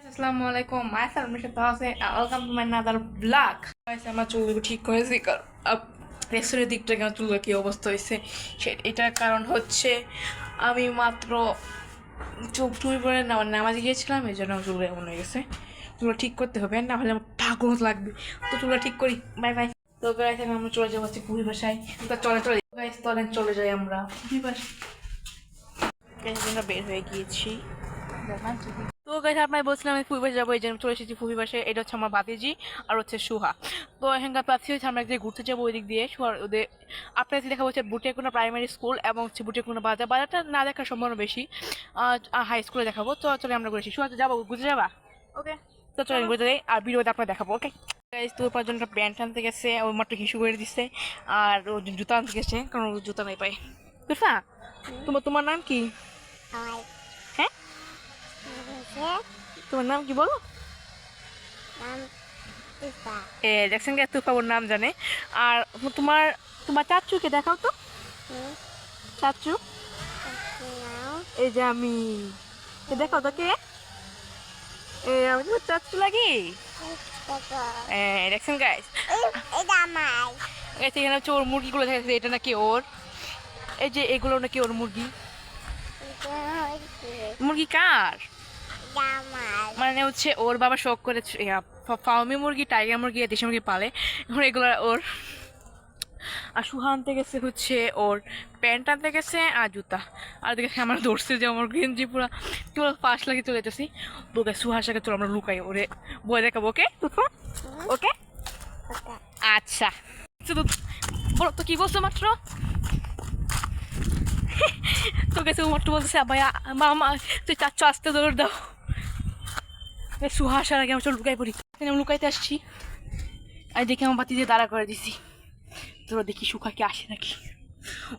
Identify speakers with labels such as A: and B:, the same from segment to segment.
A: আসসালামু আলাইকুম আমার সাথে আছে welcome to my another blog. আমার চুলগুলো ঠিক করেছি কারণ পেছনের দিকটা কেন চুলগুলো কী অবস্থা হয়েছে এটার কারণ হচ্ছে আমি মাত্র চোখ টুই পরে নামাজে গিয়েছিলাম, এই জন্য চুলগুলো এমন হয়ে গেছে। চুলগুলো ঠিক করতে হবে, না হলে আমার পাগল লাগবে। তো চুলগুলো ঠিক করি, বাই বাই। তো গাইস আমরা চলে যাবো হচ্ছে পুরী বাসায়। তো চলে গাইস, চলে যাই আমরা পুরী বাসায়। বের হয়ে গিয়েছি। তো গাইস আপনার বলছিলাম আমি ফুবি বাসে যাবো, এই জন্য চলে এসেছি ফুবি বাসে। এটা হচ্ছে আমার বাতিজি আর হচ্ছে সুহা। তো এখানকার প্রার্থী হচ্ছে আমরা একদিকে ঘুরতে যাবো ওই দিক দিয়ে সুহার ওদের। আপনার দেখা হচ্ছে বুটিয়াকুনা প্রাইমারি স্কুল এবং হচ্ছে বুটিয়াকুনা বাজার। বাজারটা না দেখার সম্ভাবনা বেশি, হাই স্কুলে দেখাবো। তো চলে আমরা ঘুরেছি। সুহাতে যাবো, ঘুরতে যাবা? ওকে, তো চলে ঘুরতে যাই আর ভিডিওতে আপনার দেখাবো। ওকে গাইস, তো ওর জন্য প্যান্ট আনতে গেছে, ও মাত্র হিসু করে দিচ্ছে। আর ও জুতা আনতে গেছে কারণ ও জুতা নাই পাই। বুঝছা? তোমার নাম কি? হ্যাঁ, তোমার নাম কি বলো? দেখছেন গে, তুফা ওর নাম জানে। আর তোমার তোমার চাচুকে দেখাও তো। চাচু, এই যে আমি, দেখাও তো কে? আমি তোমার চাচু লাগি। দেখছেন গাইস, এখানে হচ্ছে ওর মুরগিগুলো দেখা যাচ্ছে। এটা নাকি ওর, এই যে এগুলো নাকি ওর মুরগি। মুরগি কার? মানে হচ্ছে ওর বাবা শখ করে ফার্মি মুরগি, টাইগার মুরগি, দেশি মুরগি পালে। এখন এগুলো ওর। আর সুহা আনতে গেছে হচ্ছে ওর প্যান্ট আনতে গেছে আর জুতা। আর দেখে আমার ধরছে যে আমার গেঞ্জি পুরো কি বলো ফাঁস লাগে চলে যেতেছি। তো সুহার সাথে চলো আমরা লুকাই ওরে বয়ে দেখাবো। ওকে ওকে আচ্ছা, বলো তো কি বলছো মাত্র? তো গেছে ও মাত্র বলতেছে ভাইয়া মামা তুই চাচ্ছ আসতে দৌড় দাও। সুহা আসার আগে আমি চল লুকাই পড়ি। আমি লুকাইতে আসছি আর দেখে আমার বাতি দিয়ে দাঁড়া করে দিছি। তোরা দেখি সুখা কি আসে নাকি।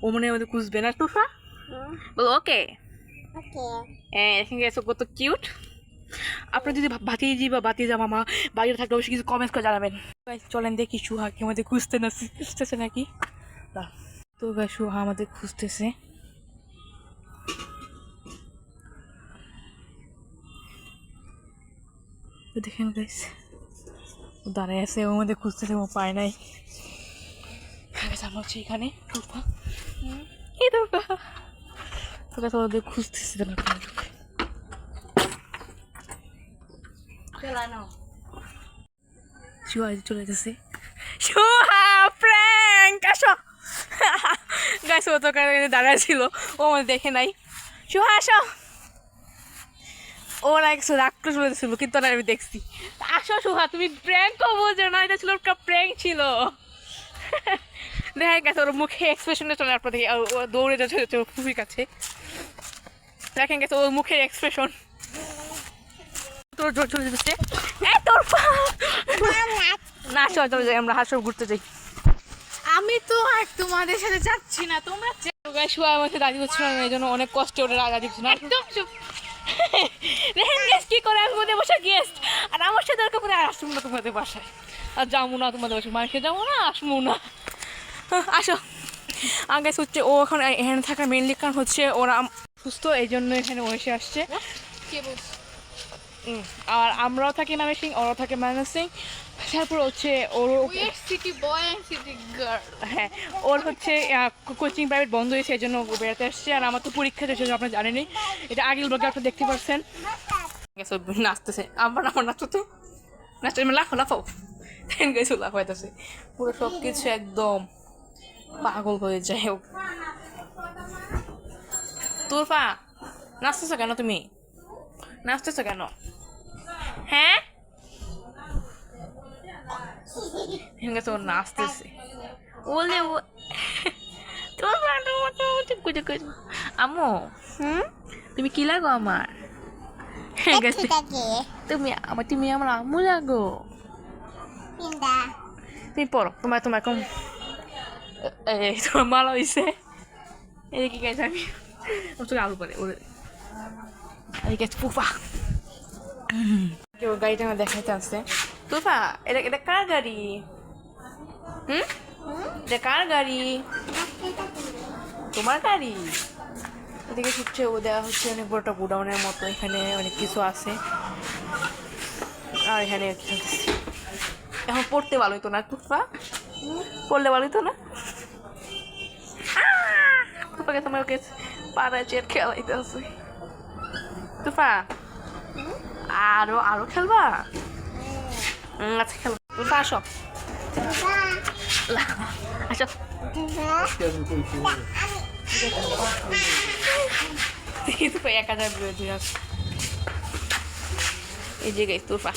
A: ও মনে হয় আমাদের খুঁজবে না। তুফা বলো ওকে। এখানে কত কিউট। আপনার যদি ভাতিজি বা ভাতিজা মামা বাইরে থাকলে অবশ্যই কিছু কমেন্টস করে জানাবেন। চলেন দেখি সুহা কি আমাদের খুঁজতেছে নাকি। তো গাই সুহা আমাদের খুঁজতেছে। দেখেন গাইস, দাঁড়ায় আছে, ও আমাদের খুঁজতেছে, ও পায় নাই। আমরা হচ্ছে এখানে তুফা, এই তুফা তোর কাছে ওদের খুঁজতেছি না। সুহা চলে যেতেছে। সুহা প্র্যাঙ্ক, আসো গাইস। ও তোর কাছে দাঁড়ায় ছিল, ও আমাদের দেখে নাই। সুহা আসো। ওরা একশো রাগ করে চলে গেছিল কিন্তু আমি দেখছি। আসো সুহা, তুমি প্র্যাঙ্কও বোঝো না, এটা ছিল একটা প্র্যাঙ্ক ছিল। দেখা গেছে ওর মুখে এক্সপ্রেশনে চলে আপনার দেখি ও দৌড়ে যাচ্ছে ফুফির কাছে। দেখেন গেছে ওর মুখের এক্সপ্রেশন। তোর জোর চলে যেতেছে। তোর না চলে যাই আমরা হাসো ঘুরতে যাই।
B: আমি তো আর তোমাদের সাথে যাচ্ছি না, তোমরা
A: শুয়ে আমার সাথে রাজি হচ্ছিল না, এই জন্য অনেক কষ্টে ওটা রাজি হচ্ছে না।
B: একদম চুপ।
A: দেখেন গেস্ট কি করে, আমি মধ্যে বসে গেস্ট আর আমার সাথে ওরকম করে আসবো না তোমাদের বাসায়। আর যাবো না তোমাদের বাসায়, মার্কে যাবো না, আসবো না। আসো। আগে হচ্ছে ও এখন এখানে থাকার মেনলি কারণ হচ্ছে ওরা সুস্থ, এই জন্য এখানে ও এসে আসছে। আর আমরাও থাকি ময়মনসিং, ওরাও থাকে ময়মনসিং। তারপর হচ্ছে ওর
B: city boy and city girl.
A: হ্যাঁ, ওর হচ্ছে কোচিং প্রাইভেট বন্ধ হয়েছে, এই জন্য বেড়াতে আসছে। আর আমার তো পরীক্ষা চলছে, আপনার জানেনই, এটা আগের ব্লগে আপনারা দেখতে পাচ্ছেন। নাচতেছে আমার নাচতো তো নাচতে লাফো লাফাও গেছো লাফাইতেছে পুরো সব কিছু একদম পাগল হয়ে যায়। তুরফা নাচতেছো কেন? তুমি নাচতেছো কেন? হ্যাঁ, গেছে ওর নাচতেছে বলে আম্মু তুমি কি লাগো আমার? তুমি আমার আম্মু লাগো। তুমি পড়ো, তোমার এখন তোমার মালা হয়েছে। এদিকে গেছে আমি তোকে আলু করে ওরে এদিকে ফুফা কেউ গাড়িটা আমার দেখাইতে আসছে। তুফা এটা এটা কার গাড়ি? এটা কার গাড়ি? তোমার গাড়ি। এদিকে হচ্ছে ও দেওয়া হচ্ছে অনেক বড়টা গোডাউনের মতো, এখানে অনেক কিছু আছে। আর এখানে খেলতেছি। এখন পড়তে ভালো হতো না তুফা, পড়লে ভালো হতো না। তুফাকে তোমার ওকে পাড়ায় চেয়ার খেলাইতে আছে। তুফা আরো আরো খেলবা? আচ্ছা খেলো। তুফা আসো, আসো। তুফা 1000 বিরোধী আছে। এই যে গাইস তুফা,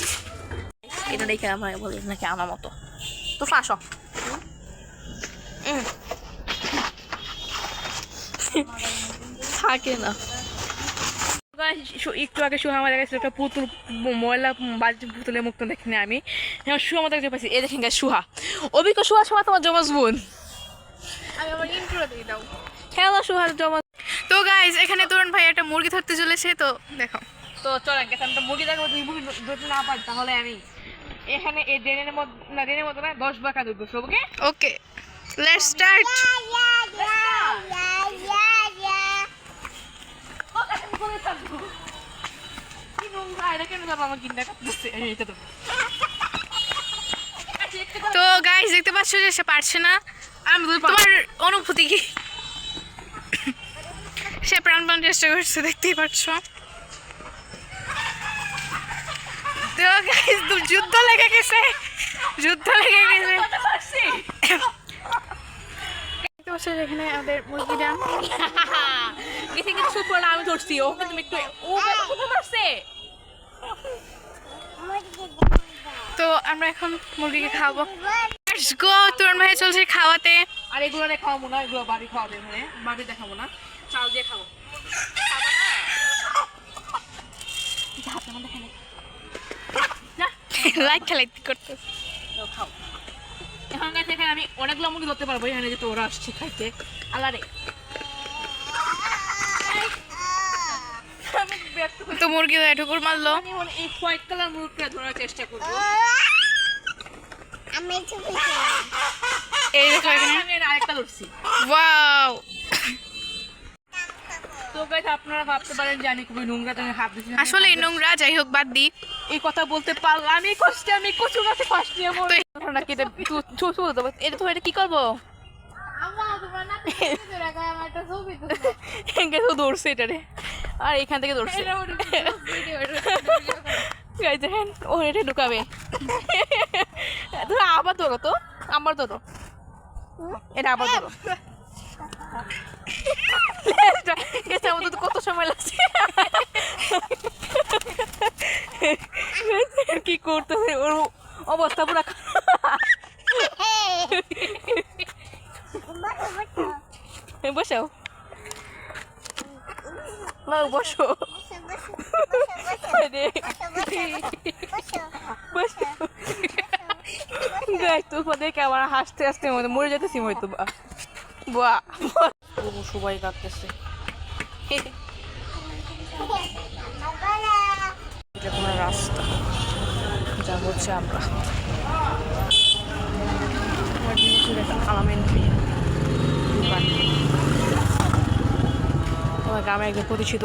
A: এটা দেখে আমার বলে নাকি আমার মতো। তুফা আসো। থাকে না। একটু আগে শুয়ে আমার কাছে একটা পুতুল ময়লা বাড়িতে পুতুলে মুক্ত দেখিনি আমি। এখন শুয়া আমাদের কাছে পাইছি। এ দেখেন গাইস সুহা, অভিজ্ঞ সুহা সময় তোমার জমাজ বোন।
B: আমি আমার ইন্ট্রো দিয়ে দাও।
A: হ্যালো সুহার জমাজ।
B: তো গাইস এখানে তরুণ ভাই একটা মুরগি ধরতে চলেছে, তো দেখো।
A: তো চলেন গেছে আমি তো মুরগি দেখবো, তুই মুরগি ধরতে না পারি তাহলে আমি এখানে এই ড্রেনের মধ্যে না, ড্রেনের মধ্যে না 10 বাঁকা ধরবো সব। ওকে
B: ওকে, লেটস স্টার্ট। তো গাইস দেখতে পাচ্ছ যে সে পারছে না। তোমার অনুভূতি কি? সে প্রাণপণ চেষ্টা করছে, দেখতেই পাচ্ছ। তো গাইস যুদ্ধ লেগে গেছে, যুদ্ধ লেগে গেছে। দেখতে পাচ্ছ এখানে আমাদের মুরগিটা
A: গেছে কিন্তু শুট করে আমি ধরছি। ওকে তুমি একটু ও কোথায় মারছে?
B: তো আমরা এখন মুরগিকে খাওয়াবো। লেটস গো, তরুণ ভাই চলছে খাওয়াতে।
A: আর এগুলো খাওয়াবো না, এগুলো বাড়ি খাওয়াবে, মানে বাড়ি দেখাবো না, চাল দিয়ে খাবো।
B: লাইক খেলাইতে করতে
A: খাও। এখন গাছ এখানে আমি অনেকগুলো মুরগি ধরতে পারবো। এখানে যেহেতু ওরা আসছে খাইতে। আল্লাহ রে, আমি ব্যর্থ হয়েছি।
B: তো মুরগি ঠুকুর মারলো।
A: আমি মানে এই হোয়াইট কালার মুরগিটা ধরার চেষ্টা করবো।
B: এই দেখো এখানে
A: আমি আরেকটা ধরছি।
B: ওয়াও।
A: তো গাইস আপনারা ভাবতে পারেন যে আমি খুবই নোংরা জায়গায় হাত দিচ্ছি।
B: আসলে নোংরা, যাই হোক বাদ দি।
A: এই কথা বলতে পারলাম আমি কষ্টে, আমি কচু গাছে ফার্স্ট নিয়ে বলতে নাকি এটা এটা তো এটা কি করবো? দৌড়ছে এটারে, আর এখান থেকে দৌড়ছে। দেখেন ও এটা ঢুকাবে। আবার ধরো তো, আবার ধরো, এটা আবার ধরো। কত সময় লাগছে কি করতেছে, ওর অবস্থা পুরা। বসাও বসো, দেখে আমার হাসতে হাসতে মরে যেতেছি হয়তো। বা সবাই কাঁদতেছে। এটা কোনো রাস্তা যা হচ্ছে আমরা আমার গ্রামে একজন প্রতিষ্ঠিত